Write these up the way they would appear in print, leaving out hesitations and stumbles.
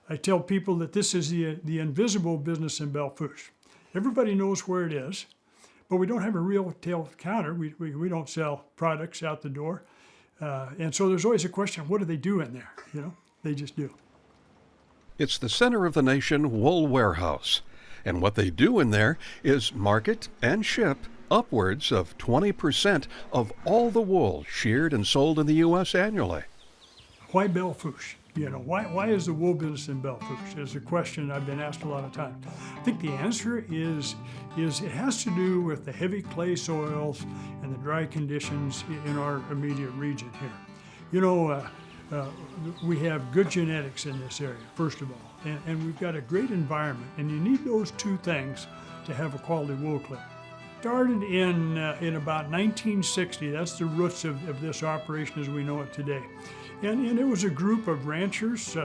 I tell people that this is the invisible business in Belle Fourche. Everybody knows where it is, but we don't have a retail counter. We don't sell products out the door. And so there's always a question, what do they do in there? You know, they just do. It's the center of the nation wool warehouse. And what they do in there is market and ship upwards of 20% of all the wool sheared and sold in the U.S. annually. Why Belle Fourche? You know, why is the wool business in Belle Fourche? Is a question I've been asked a lot of times. I think the answer is it has to do with the heavy clay soils and the dry conditions in our immediate region here. You know, we have good genetics in this area, first of all, and we've got a great environment, and you need those two things to have a quality wool clip. Started in about 1960. That's the roots of this operation as we know it today. And it was a group of ranchers,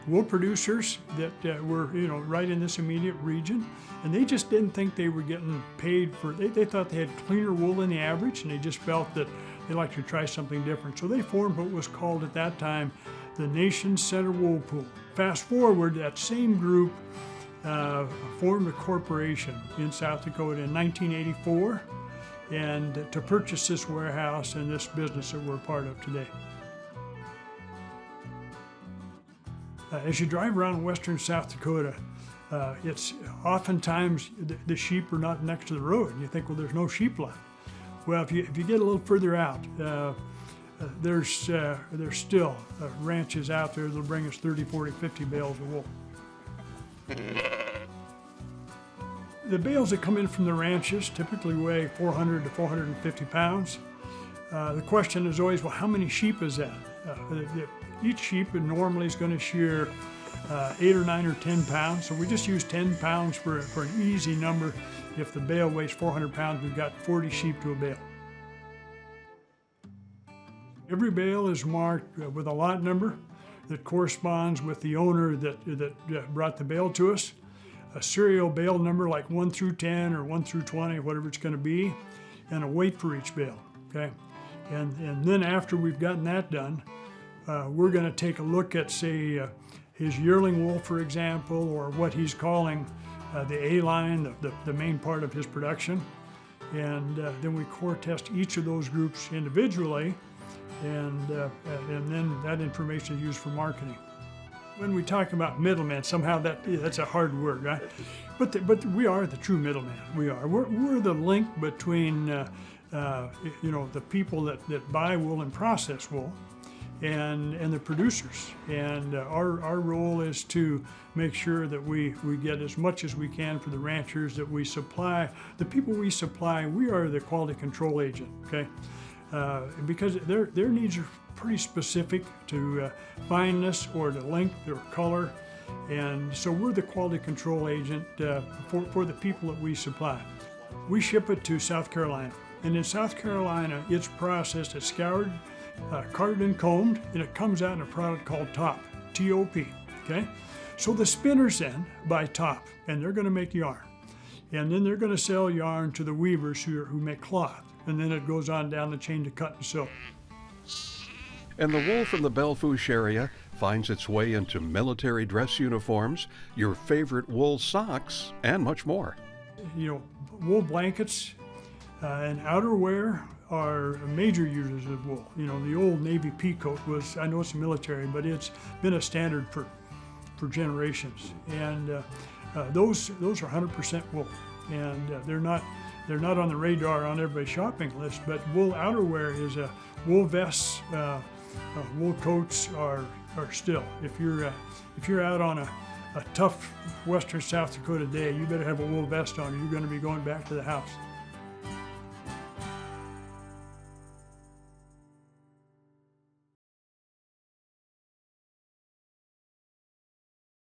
wool producers that were, you know, right in this immediate region. And they just didn't think they were getting paid for, they thought they had cleaner wool than the average, and they just felt that they liked to try something different. So they formed what was called at that time the Nation Center Wool Pool. Fast forward, that same group formed a corporation in South Dakota in 1984 and to purchase this warehouse and this business that we're part of today. As you drive around western South Dakota, it's oftentimes the sheep are not next to the road. You think, well, there's no sheep left. Well, if you get a little further out, there's still ranches out there that'll bring us 30, 40, 50 bales of wool. The bales that come in from the ranches typically weigh 400 to 450 pounds. The question is always, well, how many sheep is that? Each sheep normally is going to shear 8 or 9 or 10 pounds, so we just use 10 pounds for an easy number. If the bale weighs 400 pounds, we've got 40 sheep to a bale. Every bale is marked with a lot number that corresponds with the owner that brought the bale to us, a serial bale number like 1 through 10 or 1 through 20, whatever it's going to be, and a weight for each bale, okay? And then after we've gotten that done, we're going to take a look at, say, his yearling wool, for example, or what he's calling the A-line, the main part of his production. And then we core test each of those groups individually, and then that information is used for marketing. When we talk about middlemen, somehow that's a hard word, right? But we are the true middleman. We're the link between you know, the people that buy wool and process wool and the producers. And our role is to make sure that we get as much as we can for the ranchers that we supply. The people we supply, we are the quality control agent, okay? Because their needs are pretty specific to fineness or to length or color. And so we're the quality control agent for the people that we supply. We ship it to South Carolina. And in South Carolina, it's processed, it's scoured, carded and combed, and it comes out in a product called TOP, T-O-P, okay? So the spinners then buy TOP, and they're gonna make yarn. And then they're gonna sell yarn to the weavers who make cloth. And then it goes on down the chain to cut and sew. And the wool from the Belle Fourche area finds its way into military dress uniforms, your favorite wool socks, and much more. You know, wool blankets and outerwear are major users of wool. You know, the old Navy pea coat was, I know it's military, but it's been a standard for generations. And those are 100% wool. And they're not on the radar on everybody's shopping list, but wool outerwear is wool vests, wool coats are still. If you're out on a tough western South Dakota day, you better have a wool vest on or you're going to be going back to the house.